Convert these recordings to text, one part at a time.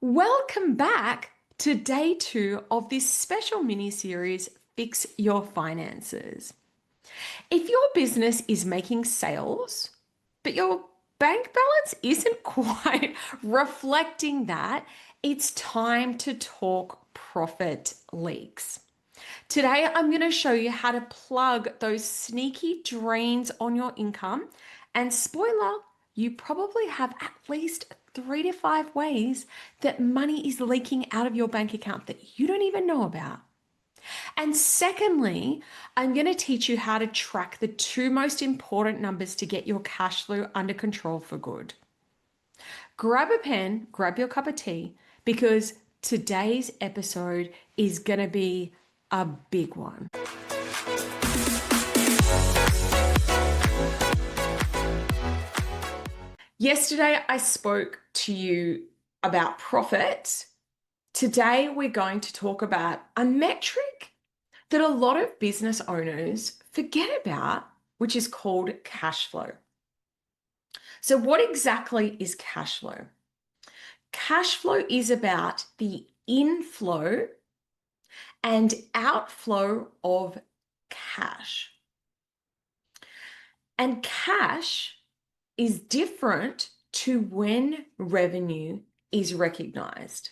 Welcome back to day 2 of this special mini series, Fix Your Finances. If your business is making sales, but your bank balance isn't quite reflecting that, it's time to talk profit leaks. Today, I'm going to show you how to plug those sneaky drains on your income. And spoiler, you probably have at least 3 to 5 ways that money is leaking out of your bank account that you don't even know about. And secondly, I'm going to teach you how to track the 2 most important numbers to get your cash flow under control for good. Grab a pen, grab your cup of tea, because today's episode is going to be a big one. Yesterday, I spoke to you about profit. Today, we're going to talk about a metric that a lot of business owners forget about, which is called cash flow. So, what exactly is cash flow? Cash flow is about the inflow and outflow of cash. And cash is different to when revenue is recognized.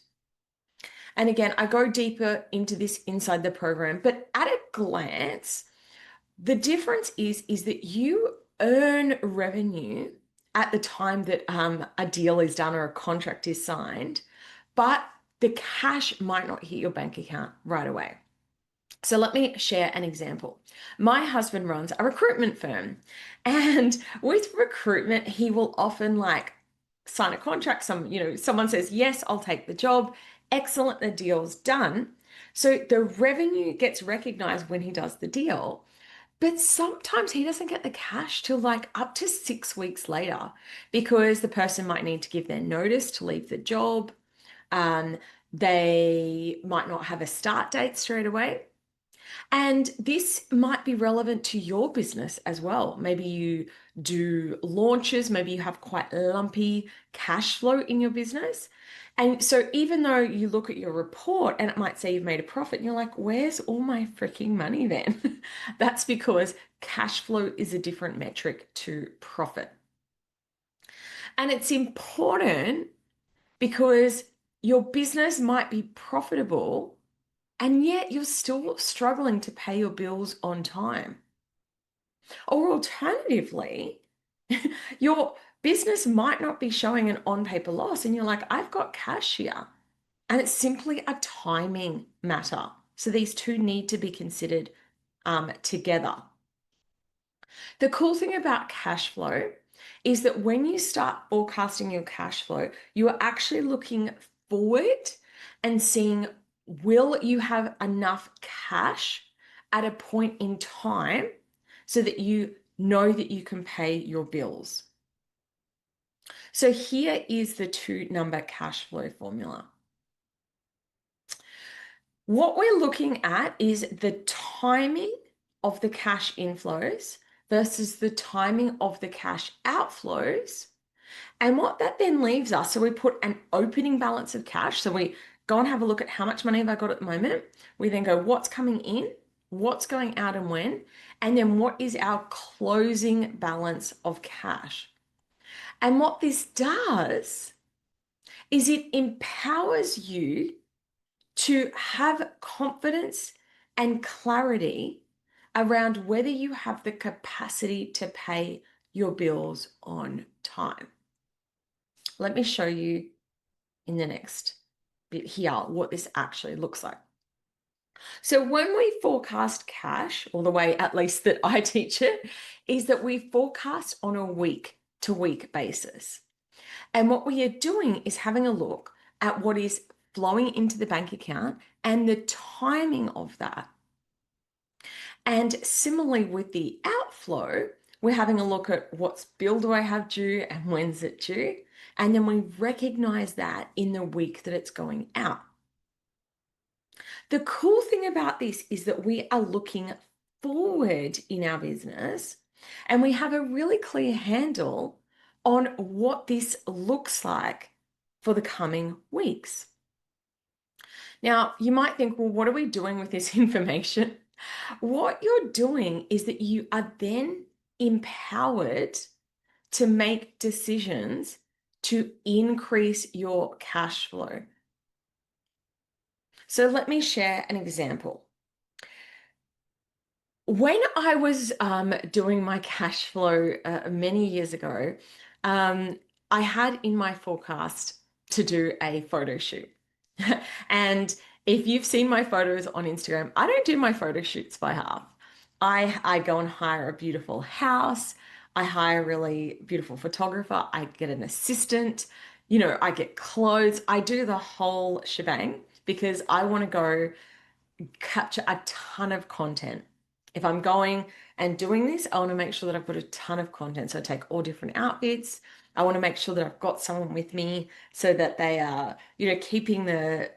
And again, I go deeper into this inside the program, but at a glance, the difference is that you earn revenue at the time that a deal is done or a contract is signed, but the cash might not hit your bank account right away. So let me share an example. My husband runs a recruitment firm, and with recruitment, he will often sign a contract. Someone says, yes, I'll take the job. Excellent, the deal's done. So the revenue gets recognized when he does the deal. But sometimes he doesn't get the cash till up to 6 weeks later, because the person might need to give their notice to leave the job. They might not have a start date straight away. And this might be relevant to your business as well. Maybe you do launches, maybe you have quite lumpy cash flow in your business. And so even though you look at your report and it might say you've made a profit, and you're like, where's all my freaking money then? That's because cash flow is a different metric to profit. And it's important because your business might be profitable and yet you're still struggling to pay your bills on time. Or alternatively, your business might not be showing an on-paper loss and you're like, I've got cash here. And it's simply a timing matter. So these two need to be considered together. The cool thing about cash flow is that when you start forecasting your cash flow, you are actually looking forward and seeing, will you have enough cash at a point in time so that you know that you can pay your bills? So here is the 2-number cash flow formula. What we're looking at is the timing of the cash inflows versus the timing of the cash outflows. And what that then leaves us, so we put an opening balance of cash. So we go and have a look at how much money have I got at the moment. We then go, what's coming in, what's going out and when, and then what is our closing balance of cash. And what this does is it empowers you to have confidence and clarity around whether you have the capacity to pay your bills on time. Let me show you in the next bit here what this actually looks like. So when we forecast cash, or the way at least that I teach it, is that we forecast on a week-to-week basis. And what we are doing is having a look at what is flowing into the bank account and the timing of that. And similarly with the outflow, we're having a look at what's bill do I have due and when's it due. And then we recognize that in the week that it's going out. The cool thing about this is that we are looking forward in our business and we have a really clear handle on what this looks like for the coming weeks. Now, you might think, well, what are we doing with this information? What you're doing is that you are then empowered to make decisions to increase your cash flow. So let me share an example. When I was doing my cash flow many years ago, I had in my forecast to do a photo shoot. And if you've seen my photos on Instagram, I don't do my photo shoots by half. I go and hire a beautiful house. I hire a really beautiful photographer. I get an assistant. I get clothes. I do the whole shebang because I want to go capture a ton of content. If I'm going and doing this, I want to make sure that I've got a ton of content. So I take all different outfits. I want to make sure that I've got someone with me so that they are, keeping the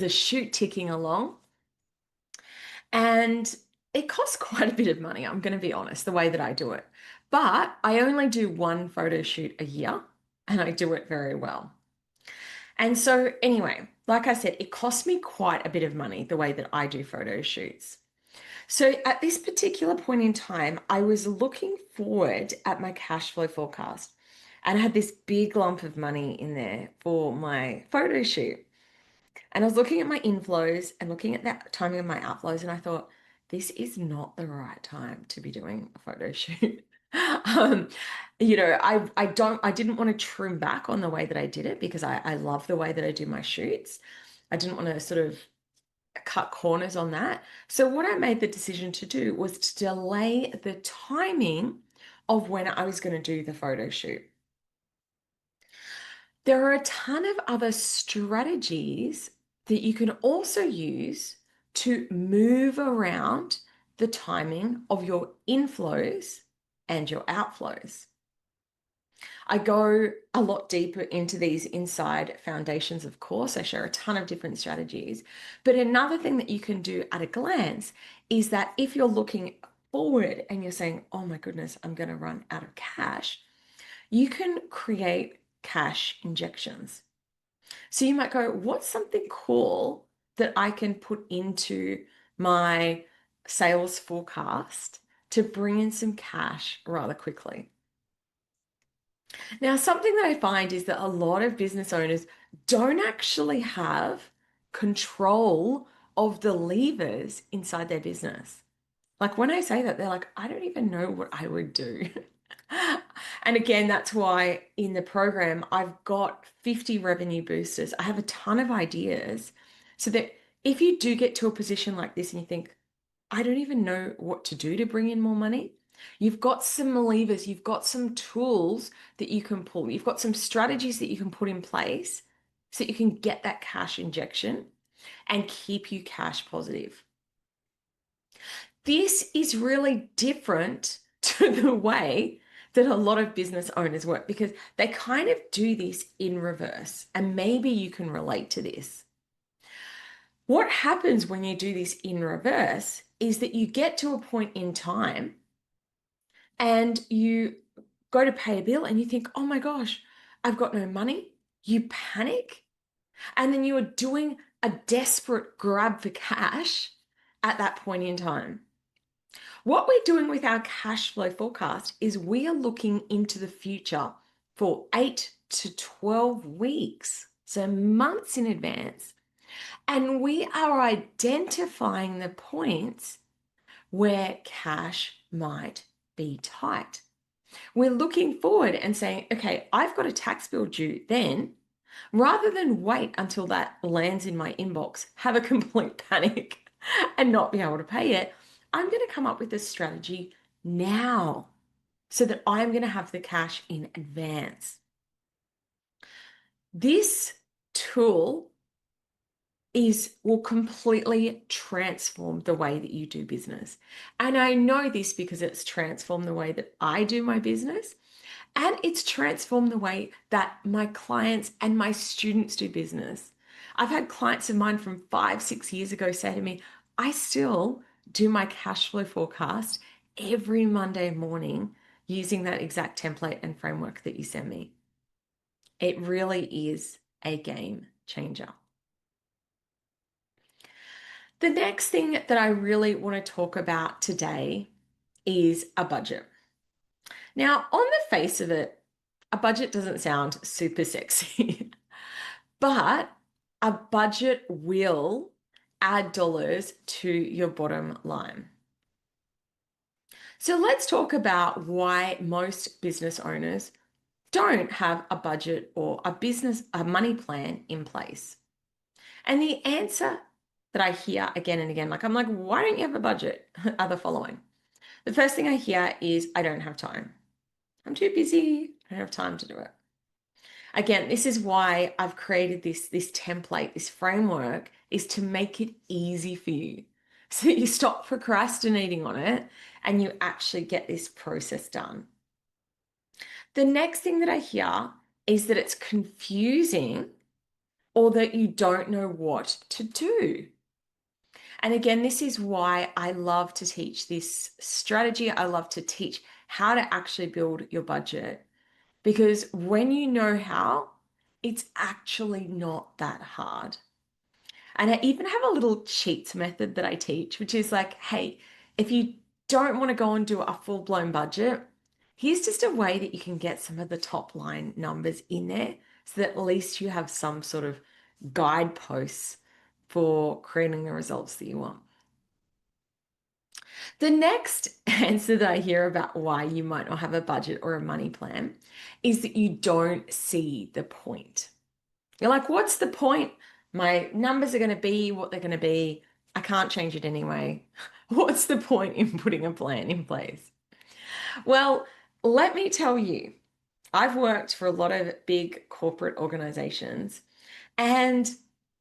shoot ticking along. And it costs quite a bit of money, I'm going to be honest, the way that I do it. But I only do one photo shoot a year and I do it very well. And so, anyway, like I said, it costs me quite a bit of money the way that I do photo shoots. So, at this particular point in time, I was looking forward at my cash flow forecast and I had this big lump of money in there for my photo shoot. And I was looking at my inflows and looking at the timing of my outflows, and I thought, this is not the right time to be doing a photo shoot. um, I didn't want to trim back on the way that I did it because I love the way that I do my shoots. I didn't want to sort of cut corners on that. So what I made the decision to do was to delay the timing of when I was going to do the photo shoot. There are a ton of other strategies that you can also use to move around the timing of your inflows and your outflows. I go a lot deeper into these inside foundations, of course. I share a ton of different strategies. But another thing that you can do at a glance is that if you're looking forward and you're saying, oh my goodness, I'm going to run out of cash, you can create cash injections. So you might go, what's something cool that I can put into my sales forecast to bring in some cash rather quickly? Now, something that I find is that a lot of business owners don't actually have control of the levers inside their business. Like when I say that, they're like, I don't even know what I would do. And again, that's why in the program, I've got 50 revenue boosters. I have a ton of ideas so that if you do get to a position like this and you think, I don't even know what to do to bring in more money, you've got some levers, you've got some tools that you can pull, you've got some strategies that you can put in place so that you can get that cash injection and keep you cash positive. This is really different to the way that a lot of business owners work because they kind of do this in reverse. And maybe you can relate to this. What happens when you do this in reverse is that you get to a point in time and you go to pay a bill and you think, oh my gosh, I've got no money. You panic. And then you are doing a desperate grab for cash at that point in time. What we're doing with our cash flow forecast is we are looking into the future for 8 to 12 weeks, so months in advance. And we are identifying the points where cash might be tight. We're looking forward and saying, okay, I've got a tax bill due then. Rather than wait until that lands in my inbox, have a complete panic and not be able to pay it, I'm going to come up with a strategy now so that I'm going to have the cash in advance. This tool will completely transform the way that you do business. And I know this because it's transformed the way that I do my business. And it's transformed the way that my clients and my students do business. I've had clients of mine from 5, 6 years ago say to me, I still do my cash flow forecast every Monday morning using that exact template and framework that you send me. It really is a game changer. The next thing that I really want to talk about today is a budget. Now, on the face of it, a budget doesn't sound super sexy, but a budget will add dollars to your bottom line. So let's talk about why most business owners don't have a budget or a money plan in place. And the answer that I hear again and again, like I'm like, why don't you have a budget? Are the following. The first thing I hear is, I don't have time. I'm too busy. I don't have time to do it. Again, this is why I've created this template, this framework, is to make it easy for you so that you stop procrastinating on it and you actually get this process done. The next thing that I hear is that it's confusing or that you don't know what to do. And again, this is why I love to teach this strategy. I love to teach how to actually build your budget, because when you know how, it's actually not that hard. And I even have a little cheats method that I teach, which is like, hey, if you don't want to go and do a full-blown budget, here's just a way that you can get some of the top line numbers in there so that at least you have some sort of guideposts for creating the results that you want. The next answer that I hear about why you might not have a budget or a money plan is that you don't see the point. You're like, what's the point? My numbers are going to be what they're going to be. I can't change it anyway. What's the point in putting a plan in place? Well, let me tell you, I've worked for a lot of big corporate organizations and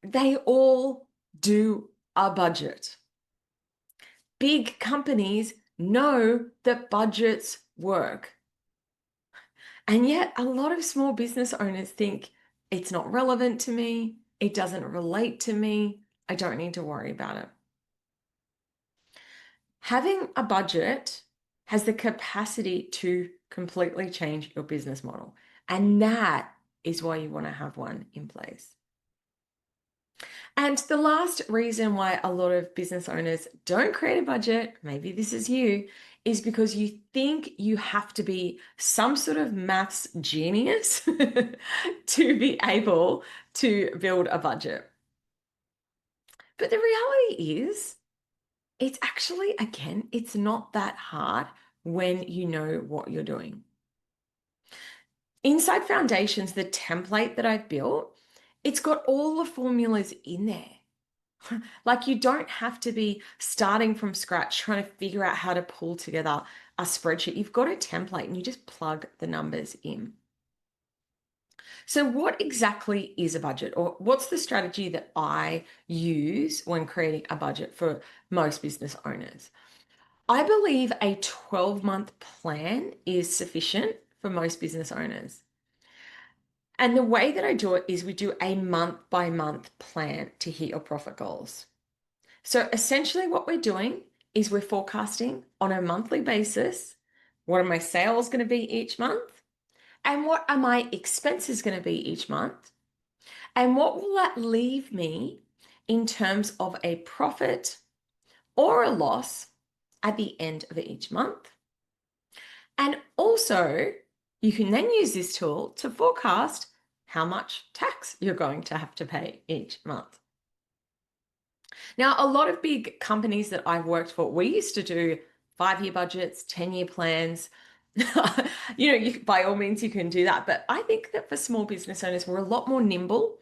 they all do a budget. Big companies know that budgets work. And yet, a lot of small business owners think it's not relevant to me, it doesn't relate to me, I don't need to worry about it. Having a budget has the capacity to completely change your business model. And that is why you want to have one in place. And the last reason why a lot of business owners don't create a budget, maybe this is you, is because you think you have to be some sort of maths genius to be able to build a budget. But the reality is, it's actually, again, it's not that hard when you know what you're doing. Inside Foundations, the template that I've built, it's got all the formulas in there. Like you don't have to be starting from scratch trying to figure out how to pull together a spreadsheet. You've got a template and you just plug the numbers in. So what exactly is a budget, or what's the strategy that I use when creating a budget for most business owners? I believe a 12-month plan is sufficient for most business owners. And the way that I do it is we do a month-by-month plan to hit your profit goals. So essentially what we're doing is we're forecasting on a monthly basis, what are my sales going to be each month? And what are my expenses going to be each month? And what will that leave me in terms of a profit or a loss at the end of each month? And also, you can then use this tool to forecast how much tax you're going to have to pay each month. Now, a lot of big companies that I've worked for, we used to do 5-year budgets, 10-year plans. By all means, you can do that. But I think that for small business owners, we're a lot more nimble.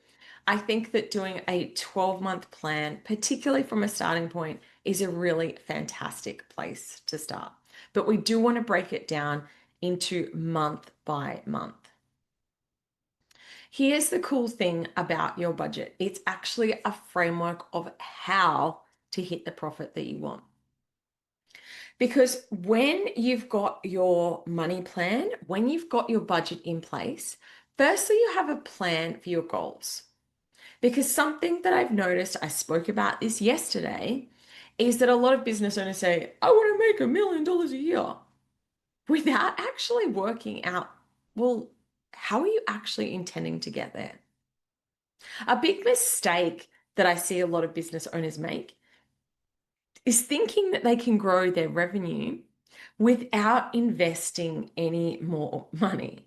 I think that doing a 12-month plan, particularly from a starting point, is a really fantastic place to start. But we do want to break it down into month by month. Here's the cool thing about your budget. It's actually a framework of how to hit the profit that you want. Because when you've got your money plan, when you've got your budget in place, firstly, you have a plan for your goals. Because something that I've noticed, I spoke about this yesterday, is that a lot of business owners say, I want to make $1 million a year, without actually working out, well, how are you actually intending to get there? A big mistake that I see a lot of business owners make is thinking that they can grow their revenue without investing any more money.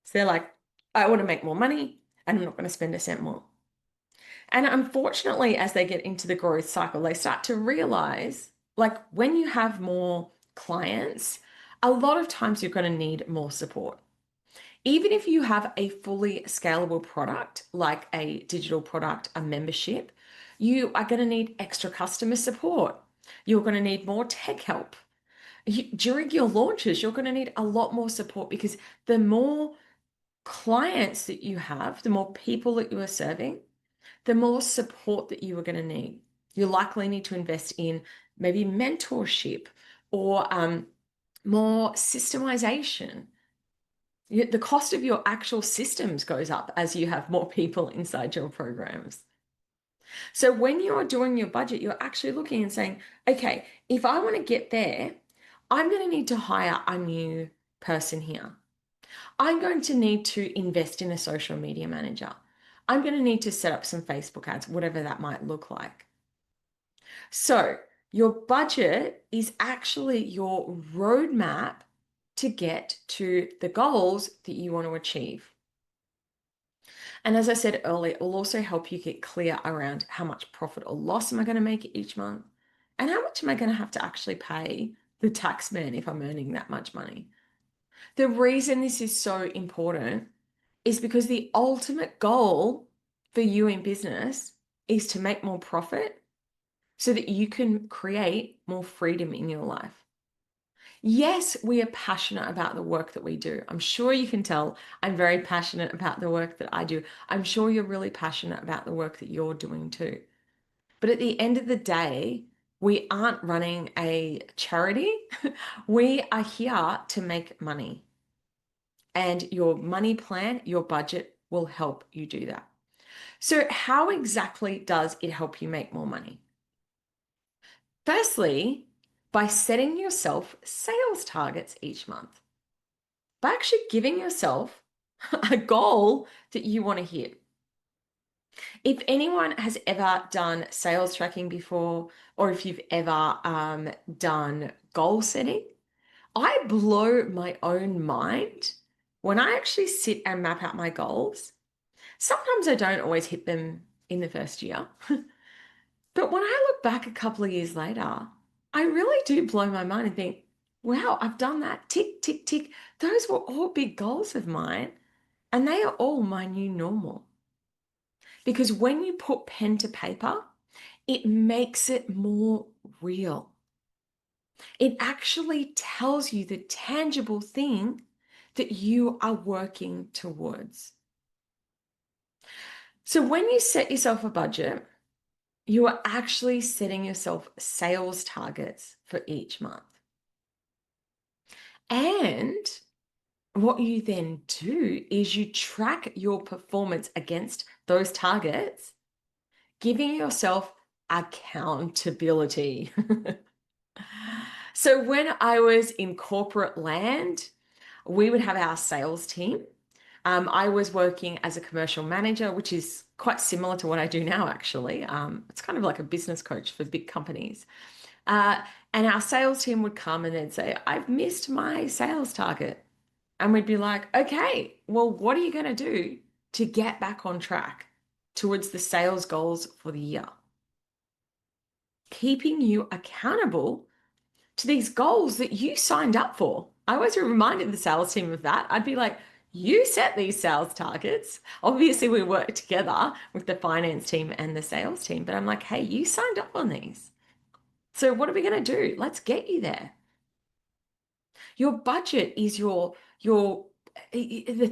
So they're like, I want to make more money and I'm not going to spend a cent more. And unfortunately, as they get into the growth cycle, they start to realize like when you have more clients, a lot of times you're going to need more support. Even if you have a fully scalable product, like a digital product, a membership, you are going to need extra customer support. You're going to need more tech help. During your launches, you're going to need a lot more support because the more clients that you have, the more people that you are serving, the more support that you are going to need. You likely need to invest in maybe mentorship or more systemization. The cost of your actual systems goes up as you have more people inside your programs. So when you're doing your budget, you're actually looking and saying, okay, if I want to get there, I'm going to need to hire a new person here. I'm going to need to invest in a social media manager. I'm going to need to set up some Facebook ads, whatever that might look like. So your budget is actually your roadmap to get to the goals that you want to achieve. And as I said earlier, it will also help you get clear around how much profit or loss am I going to make each month? And how much am I going to have to actually pay the tax man if I'm earning that much money? The reason this is so important is because the ultimate goal for you in business is to make more profit so that you can create more freedom in your life. Yes, we are passionate about the work that we do. I'm sure you can tell I'm very passionate about the work that I do. I'm sure you're really passionate about the work that you're doing too. But at the end of the day, we aren't running a charity. We are here to make money. And your money plan, your budget will help you do that. So, how exactly does it help you make more money? Firstly, by setting yourself sales targets each month, by actually giving yourself a goal that you want to hit. If anyone has ever done sales tracking before, or if you've ever done goal setting, I blow my own mind when I actually sit and map out my goals. Sometimes I don't always hit them in the first year. But when I look back a couple of years later, I really do blow my mind and think, wow, I've done that. Tick, tick, tick. Those were all big goals of mine, and they are all my new normal. Because when you put pen to paper, it makes it more real. It actually tells you the tangible thing that you are working towards. So when you set yourself a budget, you are actually setting yourself sales targets for each month. And what you then do is you track your performance against those targets, giving yourself accountability. So when I was in corporate land, we would have our sales team. I was working as a commercial manager, which is quite similar to what I do now, actually. It's kind of like a business coach for big companies. Uh, and our sales team would come and they'd say, I've missed my sales target. And we'd be like, okay, well, what are you going to do to get back on track towards the sales goals for the year? Keeping you accountable to these goals that you signed up for. I always reminded the sales team of that. I'd be like, you set these sales targets. Obviously, we work together with the finance team and the sales team, but I'm like, hey, you signed up on these. So what are we going to do? Let's get you there. Your budget is your the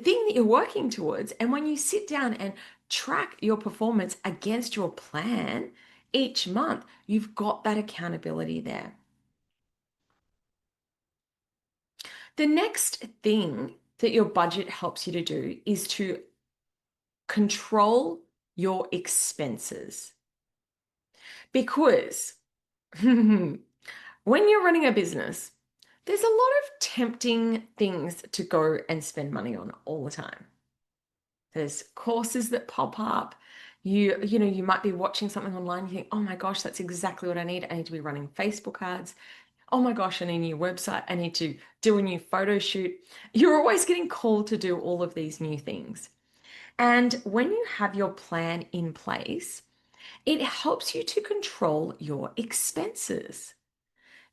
thing that you're working towards. And when you sit down and track your performance against your plan each month, you've got that accountability there. The next thing that your budget helps you to do is to control your expenses. Because when you're running a business, there's a lot of tempting things to go and spend money on all the time. There's courses that pop up. You might be watching something online, you think, oh my gosh, that's exactly what I need. I need to be running Facebook ads. Oh my gosh, I need a new website. I need to do a new photo shoot. You're always getting called to do all of these new things. And when you have your plan in place, it helps you to control your expenses.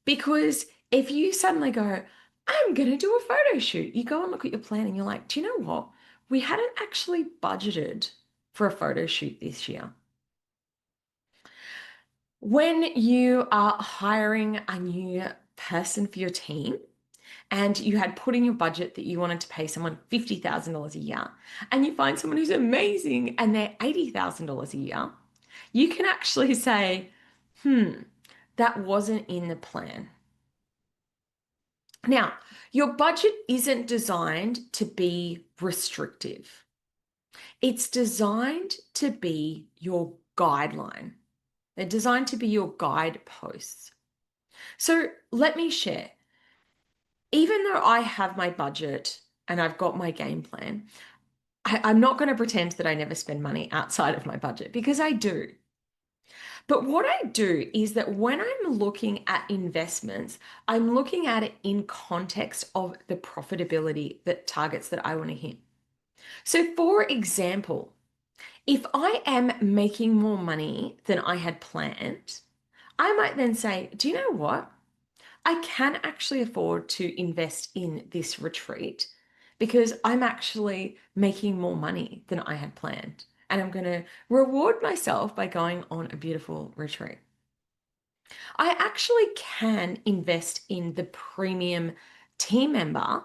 Because if you suddenly go, I'm going to do a photo shoot, you go and look at your plan and you're like, do you know what? We hadn't actually budgeted for a photo shoot this year. When you are hiring a new person for your team, and you had put in your budget that you wanted to pay someone $50,000 a year, and you find someone who's amazing and they're $80,000 a year, you can actually say, that wasn't in the plan. Now, your budget isn't designed to be restrictive. It's designed to be your guideline. They're designed to be your guideposts. So let me share. Even though I have my budget and I've got my game plan, I'm not going to pretend that I never spend money outside of my budget because I do. But what I do is that when I'm looking at investments, I'm looking at it in context of the profitability that targets that I want to hit. So, for example, if I am making more money than I had planned, I might then say, do you know what? I can actually afford to invest in this retreat because I'm actually making more money than I had planned. And I'm going to reward myself by going on a beautiful retreat. I actually can invest in the premium team member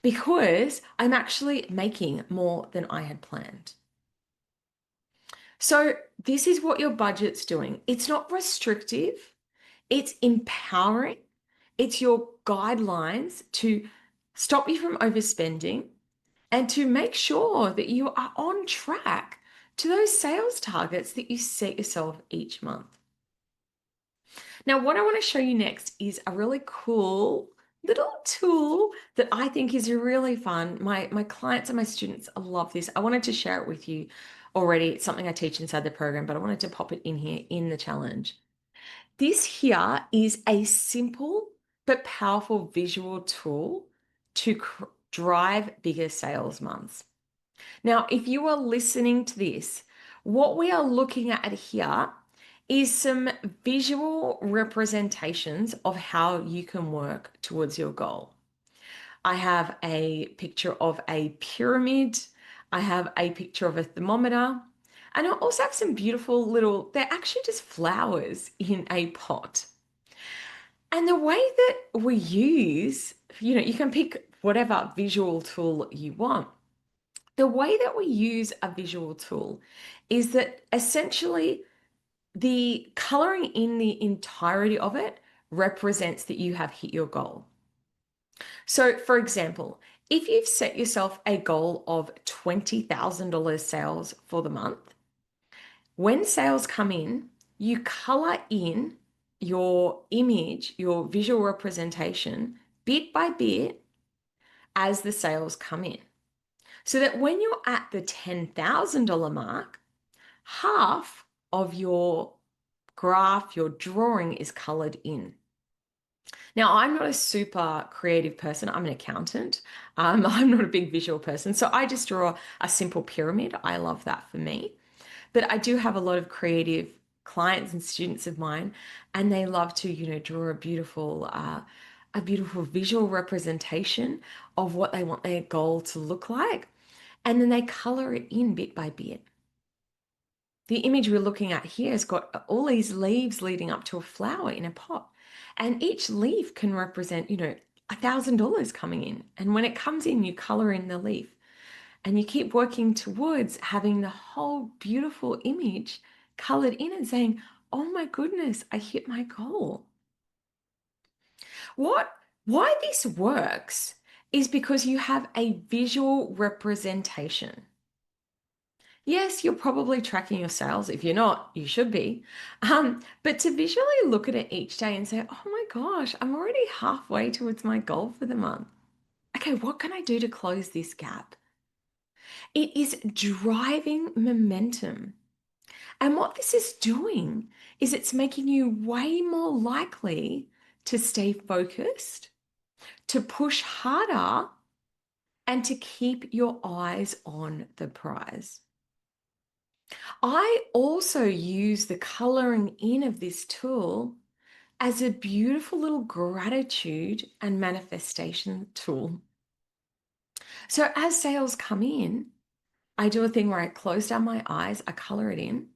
because I'm actually making more than I had planned. So, this is what your budget's doing. It's not restrictive, it's empowering, it's your guidelines to stop you from overspending and to make sure that you are on track to those sales targets that you set yourself each month. Now, what I want to show you next is a really cool little tool that I think is really fun. My clients and my students love this. I wanted to share it with you already. It's something I teach inside the program, but I wanted to pop it in here in the challenge. This here is a simple but powerful visual tool to drive bigger sales months. Now, if you are listening to this, what we are looking at here is some visual representations of how you can work towards your goal. I have a picture of a pyramid. I have a picture of a thermometer. And I also have some beautiful little, they're actually just flowers in a pot. And the way that we use, you can pick whatever visual tool you want. The way that we use a visual tool is that essentially the coloring in the entirety of it represents that you have hit your goal. So, for example, if you've set yourself a goal of $20,000 sales for the month, when sales come in, you color in your image, your visual representation, bit by bit as the sales come in. So that when you're at the $10,000 mark, half of your graph, your drawing is colored in. Now, I'm not a super creative person. I'm an accountant. I'm not a big visual person. So I just draw a simple pyramid. I love that for me. But I do have a lot of creative clients and students of mine, and they love to, draw a beautiful visual representation of what they want their goal to look like. And then they color it in bit by bit. The image we're looking at here has got all these leaves leading up to a flower in a pot. And each leaf can represent, $1,000 coming in. And when it comes in, you color in the leaf. And you keep working towards having the whole beautiful image colored in and saying, oh my goodness, I hit my goal. Why this works is because you have a visual representation. Yes, you're probably tracking your sales. If you're not, you should be. But to visually look at it each day and say, oh my gosh, I'm already halfway towards my goal for the month. Okay, what can I do to close this gap? It is driving momentum. And what this is doing is it's making you way more likely to stay focused, to push harder, and to keep your eyes on the prize. I also use the coloring in of this tool as a beautiful little gratitude and manifestation tool. So as sales come in, I do a thing where I close down my eyes, I color it in,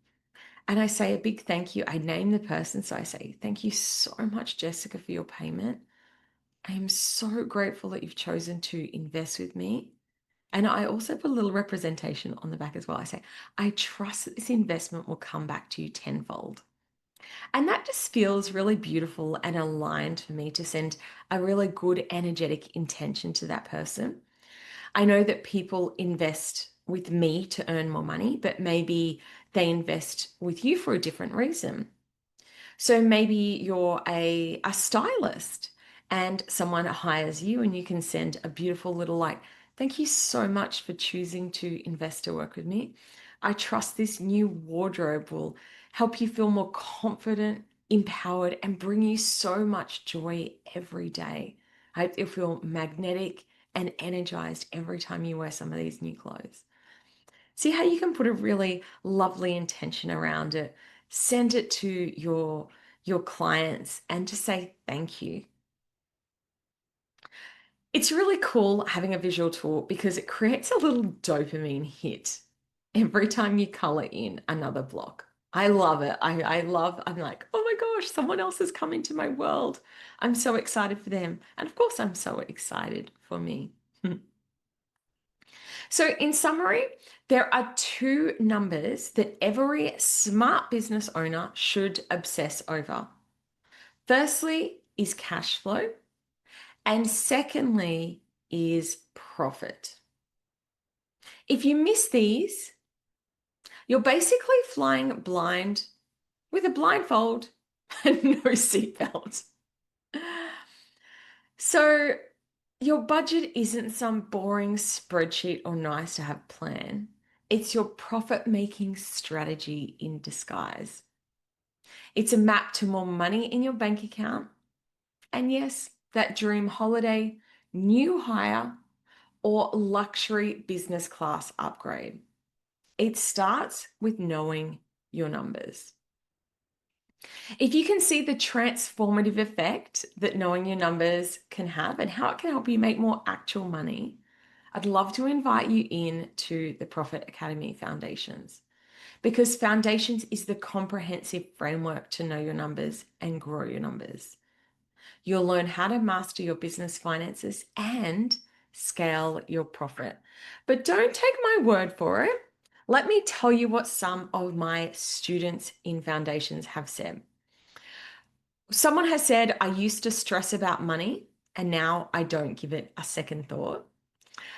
and I say a big thank you. I name the person. So I say, thank you so much, Jessica, for your payment. I am so grateful that you've chosen to invest with me. And I also put a little representation on the back as well. I say, I trust that this investment will come back to you tenfold. And that just feels really beautiful and aligned for me to send a really good, energetic intention to that person. I know that people invest with me to earn more money, but maybe they invest with you for a different reason. So maybe you're a stylist and someone hires you and you can send a beautiful little like, thank you so much for choosing to invest to work with me. I trust this new wardrobe will help you feel more confident, empowered, and bring you so much joy every day. I hope you'll feel magnetic and energized every time you wear some of these new clothes. See how you can put a really lovely intention around it, send it to your clients and just say thank you. It's really cool having a visual tool because it creates a little dopamine hit every time you color in another block. I love it. I'm like, oh my gosh, someone else has come into my world. I'm so excited for them. And of course, I'm so excited for me. So, in summary, there are two numbers that every smart business owner should obsess over. Firstly is cash flow, and secondly is profit. If you miss these, you're basically flying blind with a blindfold and no seatbelt. So, your budget isn't some boring spreadsheet or nice to have plan. It's your profit making strategy in disguise. It's a map to more money in your bank account. And yes, that dream holiday, new hire, or luxury business class upgrade. It starts with knowing your numbers. If you can see the transformative effect that knowing your numbers can have and how it can help you make more actual money, I'd love to invite you in to the Profit Academy Foundations because Foundations is the comprehensive framework to know your numbers and grow your numbers. You'll learn how to master your business finances and scale your profit. But don't take my word for it. Let me tell you what some of my students in Foundations have said. Someone has said, I used to stress about money and now I don't give it a second thought.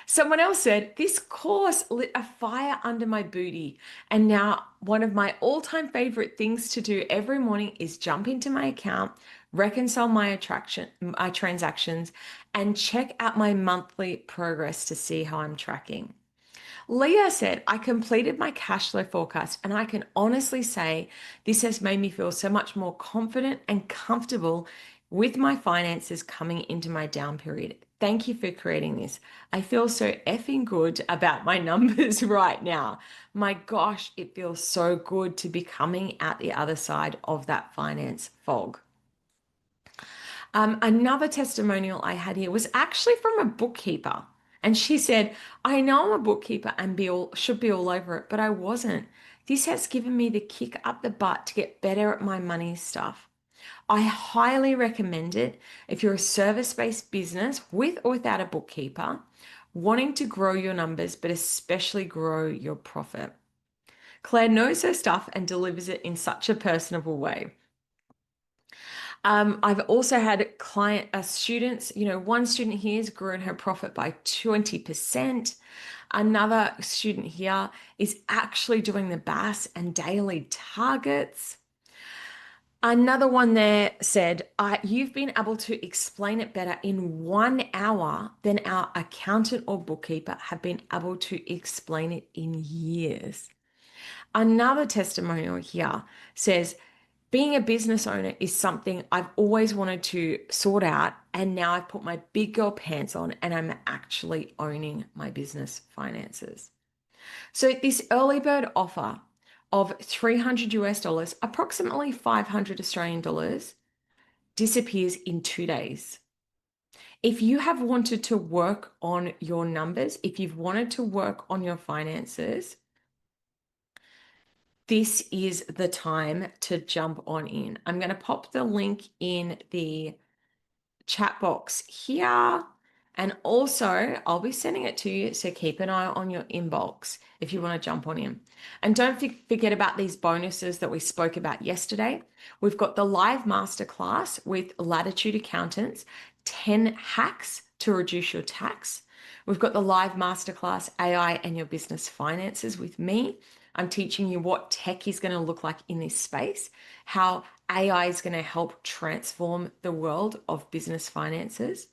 Someone else said, this course lit a fire under my booty. And now one of my all-time favorite things to do every morning is jump into my account, reconcile my transactions, and check out my monthly progress to see how I'm tracking. Leah said, I completed my cash flow forecast and I can honestly say this has made me feel so much more confident and comfortable with my finances coming into my down period. Thank you for creating this. I feel so effing good about my numbers right now. My gosh, it feels so good to be coming out the other side of that finance fog. Another testimonial I had here was actually from a bookkeeper. And she said, I know I'm a bookkeeper and should be all over it, but I wasn't. This has given me the kick up the butt to get better at my money stuff. I highly recommend it if you're a service-based business with or without a bookkeeper, wanting to grow your numbers, but especially grow your profit. Claire knows her stuff and delivers it in such a personable way. I've also had students, one student here has grown her profit by 20%. Another student here is actually doing the BAS and daily targets. Another one there said, you've been able to explain it better in 1 hour than our accountant or bookkeeper have been able to explain it in years. Another testimonial here says, being a business owner is something I've always wanted to sort out, and now I've put my big girl pants on and I'm actually owning my business finances. So this early bird offer of 300 US dollars, approximately 500 Australian dollars, disappears in 2 days. If you have wanted to work on your numbers, if you've wanted to work on your finances, this is the time to jump on in. I'm going to pop the link in the chat box here. And also, I'll be sending it to you. So keep an eye on your inbox if you want to jump on in. And don't forget about these bonuses that we spoke about yesterday. We've got the live masterclass with Latitude Accountants, 10 hacks to reduce your tax. We've got the live masterclass, AI and your business finances with me. I'm teaching you what tech is going to look like in this space, how AI is going to help transform the world of business finances.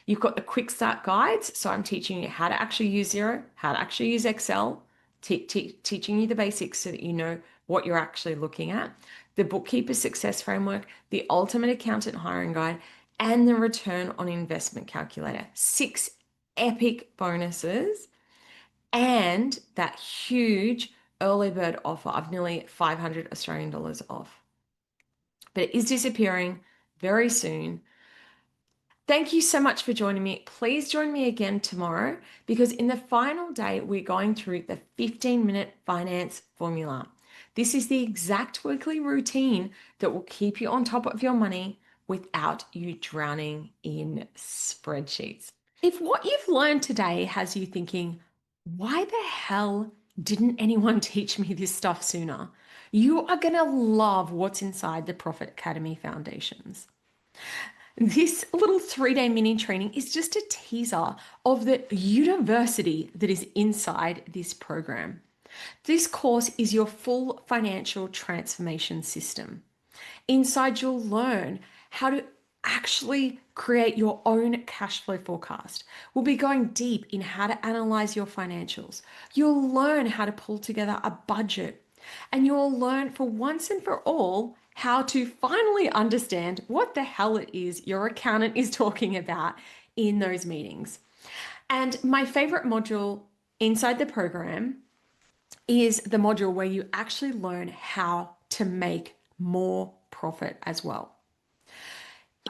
You've got the quick start guides. So I'm teaching you how to actually use Xero, how to actually use Excel, teaching you the basics so that you know what you're actually looking at. The bookkeeper success framework, the ultimate accountant hiring guide, and the return on investment calculator. 6 epic bonuses and that huge early bird offer of nearly 500 Australian dollars off. But it is disappearing very soon. Thank you so much for joining me. Please join me again tomorrow because in the final day, we're going through the 15-minute finance formula. This is the exact weekly routine that will keep you on top of your money without you drowning in spreadsheets. If what you've learned today has you thinking, why the hell didn't anyone teach me this stuff sooner? You are going to love what's inside the Profit Academy Foundations. This little 3-day mini training is just a teaser of the university that is inside this program. This course is your full financial transformation system. Inside, you'll learn how to actually create your own cash flow forecast. We'll be going deep in how to analyze your financials. You'll learn how to pull together a budget, and you'll learn for once and for all how to finally understand what the hell it is your accountant is talking about in those meetings. And my favorite module inside the program is the module where you actually learn how to make more profit as well.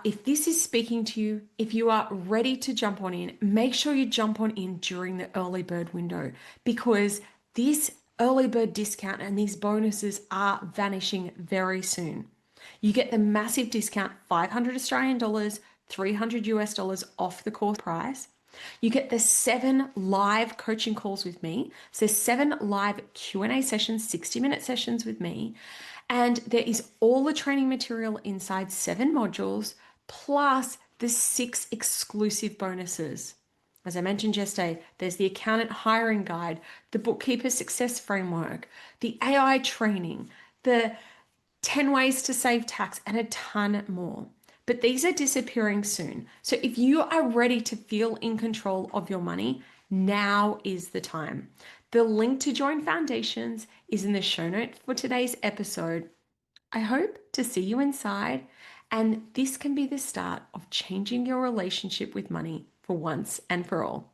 If this is speaking to you, if you are ready to jump on in, make sure you jump on in during the early bird window because this early bird discount and these bonuses are vanishing very soon. You get the massive discount, 500 Australian dollars, 300 US dollars off the course price. You get the 7 live coaching calls with me. So 7 live Q&A sessions, 60-minute sessions with me. And there is all the training material inside 7 modules, plus the 6 exclusive bonuses. As I mentioned yesterday, there's the accountant hiring guide, the bookkeeper success framework, the AI training, the 10 ways to save tax, and a ton more. But these are disappearing soon. So if you are ready to feel in control of your money, now is the time. The link to join Foundations is in the show notes for today's episode. I hope to see you inside, and this can be the start of changing your relationship with money for once and for all.